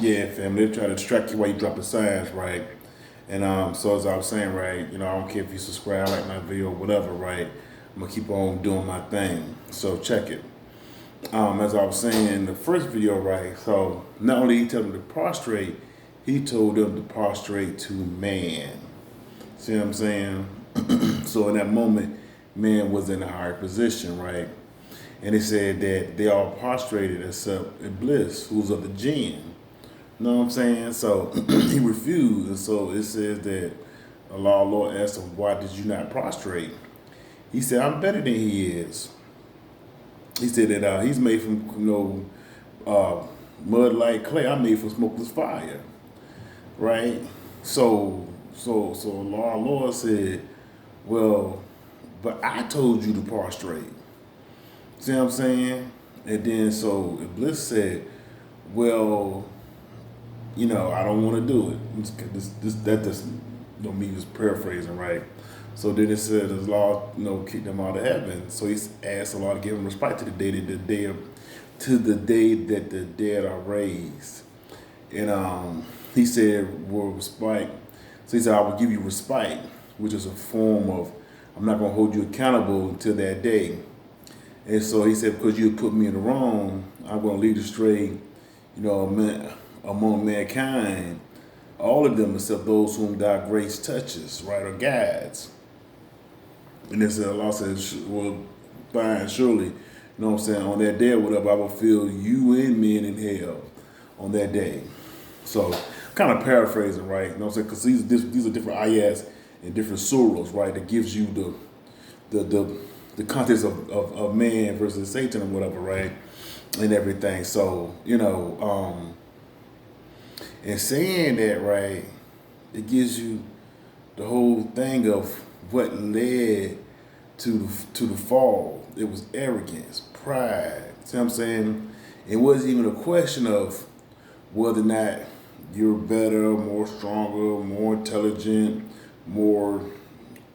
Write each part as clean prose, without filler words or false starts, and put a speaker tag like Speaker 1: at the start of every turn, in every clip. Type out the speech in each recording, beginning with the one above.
Speaker 1: Yeah, fam, they try to distract you while you dropping signs, right? And so as I was saying, right, I don't care if you subscribe, like my video, whatever, right? I'm gonna keep on doing my thing. So check it. As I was saying in the first video, right? So not only he told them to prostrate, he told them to prostrate to man. See what I'm saying? So in that moment, man was in a higher position, right? And he said that they all prostrated except Iblis, who's of the jinn. You know what I'm saying? So he refused. And so it says that Allah Lord asked him, why did you not prostrate? He said, I'm better than he is. He said that he's made from mud like clay. I'm made from smokeless fire. Right? So Allah Lord said, well, but I told you to prostrate. See what I'm saying? And then so Iblis said, well, I don't want to do it. That just me just paraphrasing, right? So then it said the law, kicked them out of heaven. So he asked Allah to give him respite to the day that the dead are raised. And he said, well, respite. So he said, I will give you respite, which is a form of, I'm not going to hold you accountable until that day. And so he said, because you put me in the wrong, I'm going to lead astray, among mankind, all of them except those whom thy grace touches, right, or guides. And then said, Allah says, well, fine, surely, on that day or whatever, I will fill you and men in hell on that day. So, kind of paraphrasing, right? You know what I'm saying? Because these are different ayats and different surahs, right? That gives you the context of man versus Satan or whatever, right? And everything. So, and saying that, right, it gives you the whole thing of what led to the fall. It was arrogance, pride. See what I'm saying? It wasn't even a question of whether or not you're better, more stronger, more intelligent, more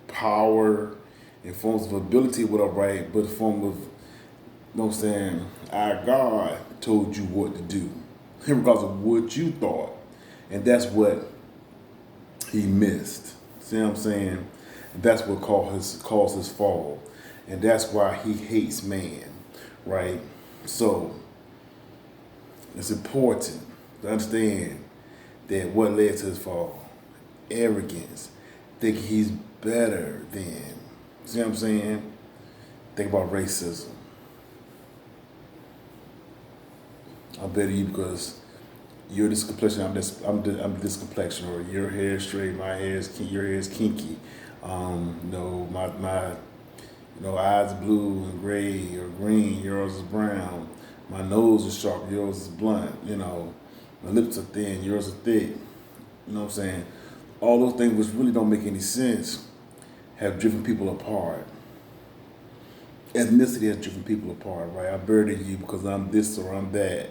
Speaker 1: power in forms of ability, whatever, right? But in form of, our God told you what to do, regardless of what you thought. And that's what he missed. See what I'm saying? That's what caused his fall. And that's why he hates man, right? So it's important to understand that what led to his fall, arrogance, thinking he's better than. See what I'm saying? Think about racism. I'm better than you because you're this complexion, I'm this complexion, or your hair is straight, my hair is your hair is kinky. My eyes blue and gray or green, yours is brown. My nose is sharp, yours is blunt. My lips are thin, yours are thick. You know what I'm saying? All those things which really don't make any sense have driven people apart. Ethnicity has driven people apart, right? I'm better than you because I'm this or I'm that.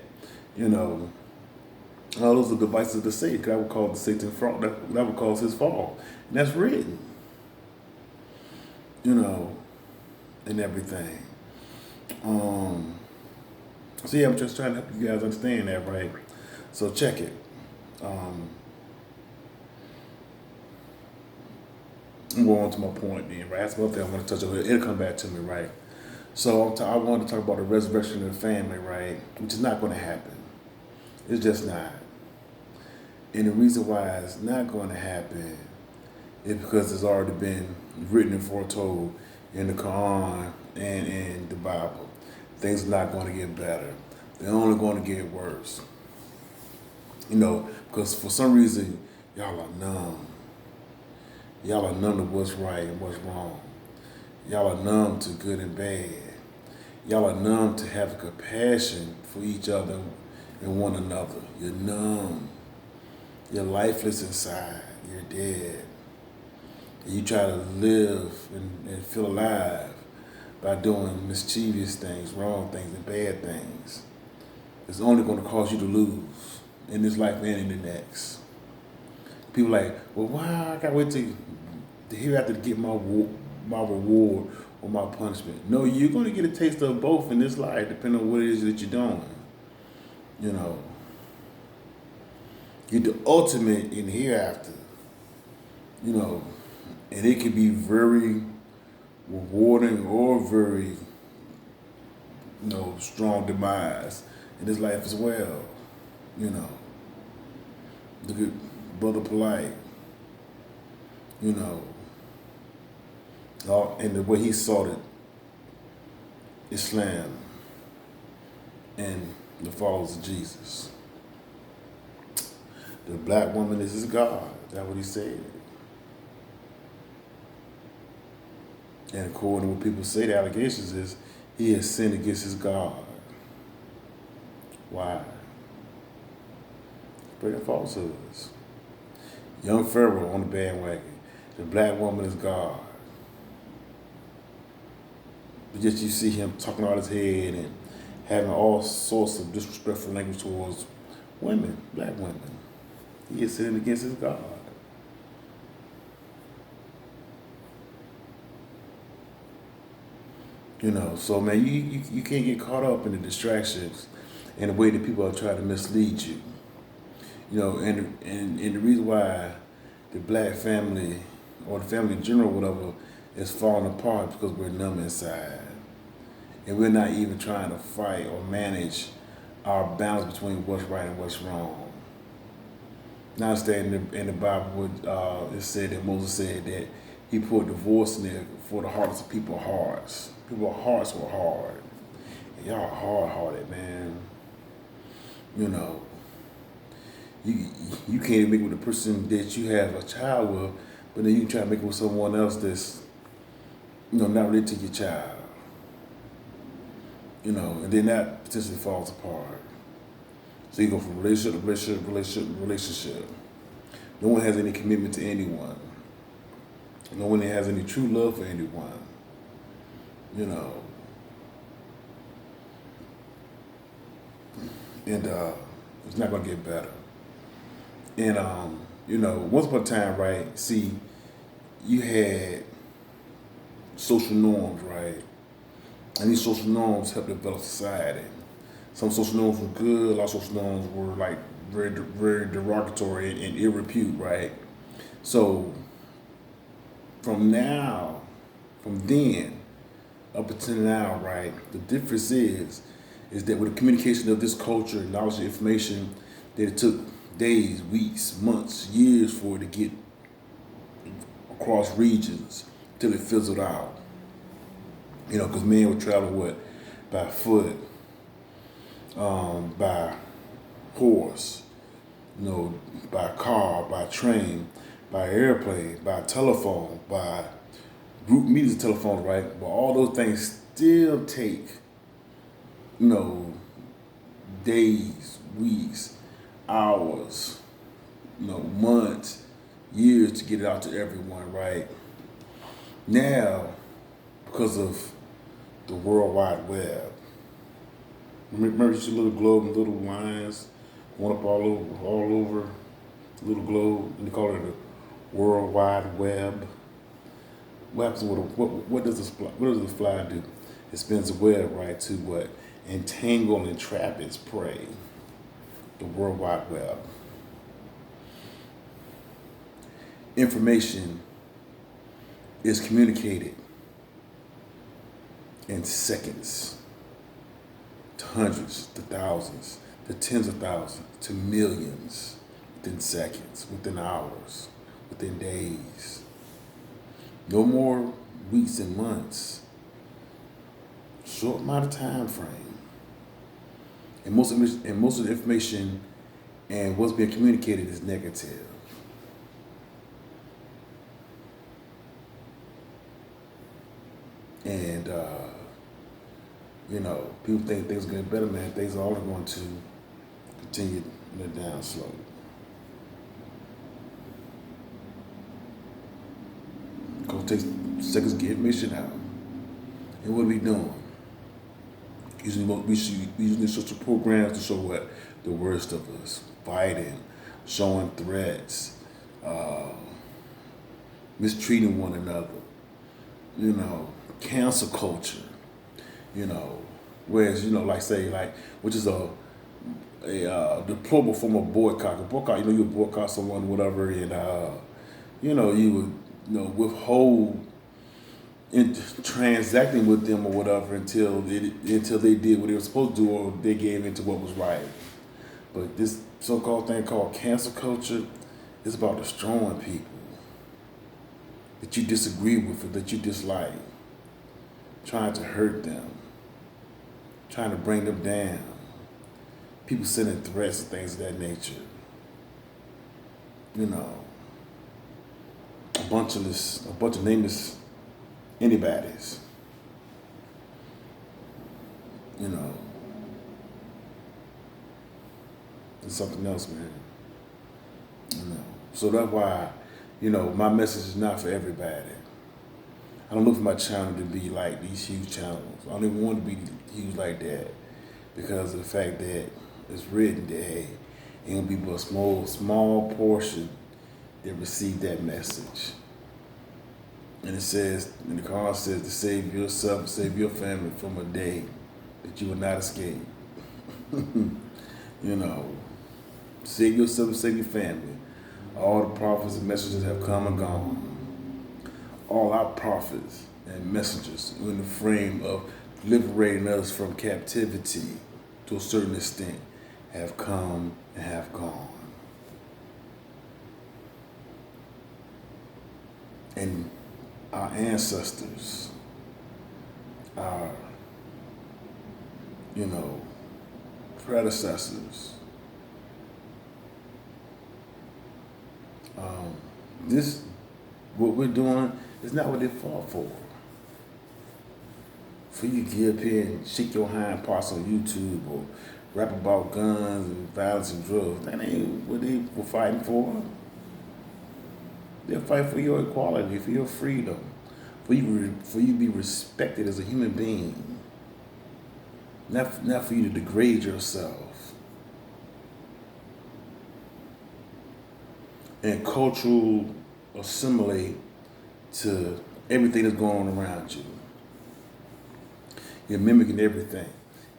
Speaker 1: All those are devices of Satan. That would cause the Satan fall. That would cause his fall. And that's written. And everything. So yeah, I'm just trying to help you guys understand that, right? So check it. I'm going on to my point then, right? That's one thing I want to touch on. It'll come back to me, right? So I want to talk about the resurrection of the family, right? Which is not going to happen. It's just not. And the reason why it's not going to happen is because it's already been written and foretold in the Quran and in the Bible. Things are not going to get better. They're only going to get worse. Because for some reason, y'all are numb. Y'all are numb to what's right and what's wrong. Y'all are numb to good and bad. Y'all are numb to have compassion for each other and one another. You're numb. You're lifeless inside. You're dead. And you try to live and feel alive by doing mischievous things, wrong things, and bad things. It's only going to cause you to lose in this life and in the next. People like, well, why I gotta wait till the hereafter to get my reward or my punishment? No, you're going to get a taste of both in this life, depending on what it is that you're doing. you know, get the ultimate in hereafter, you know, and it can be very rewarding or very, strong demise in this life as well. You know, look at Brother Polite, you know, and the way he sought it, Islam and the followers of Jesus. The black woman is his God. That's what he said. And according to what people say, the allegations is he has sinned against his God. Why? Spreading falsehoods. Young Pharaoh on the bandwagon. The black woman is God. But yet you see him talking out his head and having all sorts of disrespectful language towards women, black women. He is sinning against his God. You know, so man, you can't get caught up in the distractions and the way that people are trying to mislead you. You know, and the reason why the black family or the family in general, whatever, is falling apart because we're numb inside. And we're not even trying to fight or manage our balance between what's right and what's wrong. Now, understand in the Bible, it said that Moses said that he put divorce in there for the hearts of people's hearts. People's hearts were hard. And y'all are hard-hearted, man. You know, you can't even make it with the person that you have a child with, but then you try to make it with someone else that's, not related to your child. You know, and then that potentially falls apart. So you go from relationship to relationship. No one has any commitment to anyone. No one has any true love for anyone. You know. And it's not gonna get better. And once upon a time, right, see, you had social norms, right? And these social norms help develop society. Some social norms were good, a lot of social norms were like very, very derogatory and ill repute, right? So from then up until now, right, the difference is that with the communication of this culture, knowledge and information, that it took days, weeks, months, years for it to get across regions till it fizzled out. Because men would travel by foot, by horse, by car, by train, by airplane, by telephone, by group meetings of telephone, right? But all those things still take, days, weeks, hours, months, years to get it out to everyone, right? Now, because of the World Wide Web. Remember just a little globe and little lines, one up all over, little globe, and they call it the World Wide Web. What happens with what does the fly do? It spins a web, right, to what? Entangle and trap its prey. The World Wide Web. Information is communicated in seconds, to hundreds, to thousands, to tens of thousands, to millions, within seconds, within hours, within days. No more weeks and months. Short amount of time frame. And most of the information and what's being communicated is negative. And people think things are getting better, man. Things are only going to continue in a down slope. Because it takes seconds to get information out. And what are we doing? We using social programs to show what? The worst of us. Fighting, showing threats, mistreating one another. Cancel culture. Whereas, which is a deplorable form of boycott. A boycott, you boycott someone, whatever, and you would withhold in transacting with them or whatever until they did what they were supposed to do or they gave into what was right. But this so-called thing called cancel culture is about destroying people that you disagree with or that you dislike, trying to hurt them, trying to bring them down. People sending threats and things of that nature. A bunch of nameless anybody's. It's something else, man. So that's why, my message is not for everybody. I don't look for my channel to be like these huge channels. I don't even want to be huge like that because of the fact that it's written that, hey, ain't gonna be but a small portion that receive that message. And it says, in the Quran says to save yourself, save your family from a day that you will not escape. Save yourself, save your family. All the prophets and messengers have come and gone. All our prophets and messengers are in the frame of liberating us from captivity to a certain extent have come and have gone. And our ancestors, our, predecessors, what we're doing is not what they fought for. For you to get up here and shake your hind parts on YouTube or rap about guns and violence and drugs, that ain't what they were fighting for. They're fighting for your equality, for your freedom, for you to be respected as a human being, not for you to degrade yourself. And cultural assimilate to everything that's going on around you. You're mimicking everything.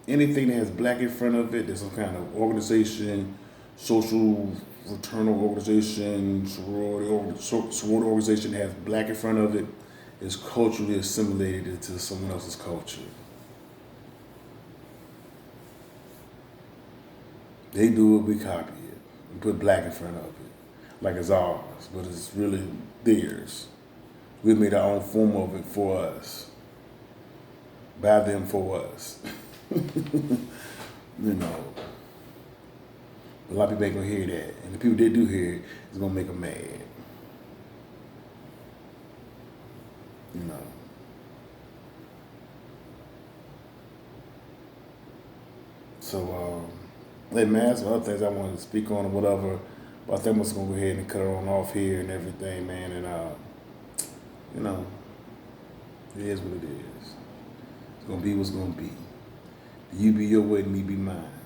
Speaker 1: Anything that has black in front of it, there's some kind of organization, social fraternal organization, sorority organization that has black in front of it, is culturally assimilated into someone else's culture. They do it, we copy it. We put black in front of it, like it's ours, but it's really theirs. We made our own form of it for us, by them for us. A lot of people ain't gonna hear that, and the people that do hear it is gonna make them mad. So, hey man, some other things I wanted to speak on or whatever, but I think I'm just gonna go ahead and cut it on off here and everything, man. And it is what it is. It's gonna be what's gonna be. You be your way, and me be mine.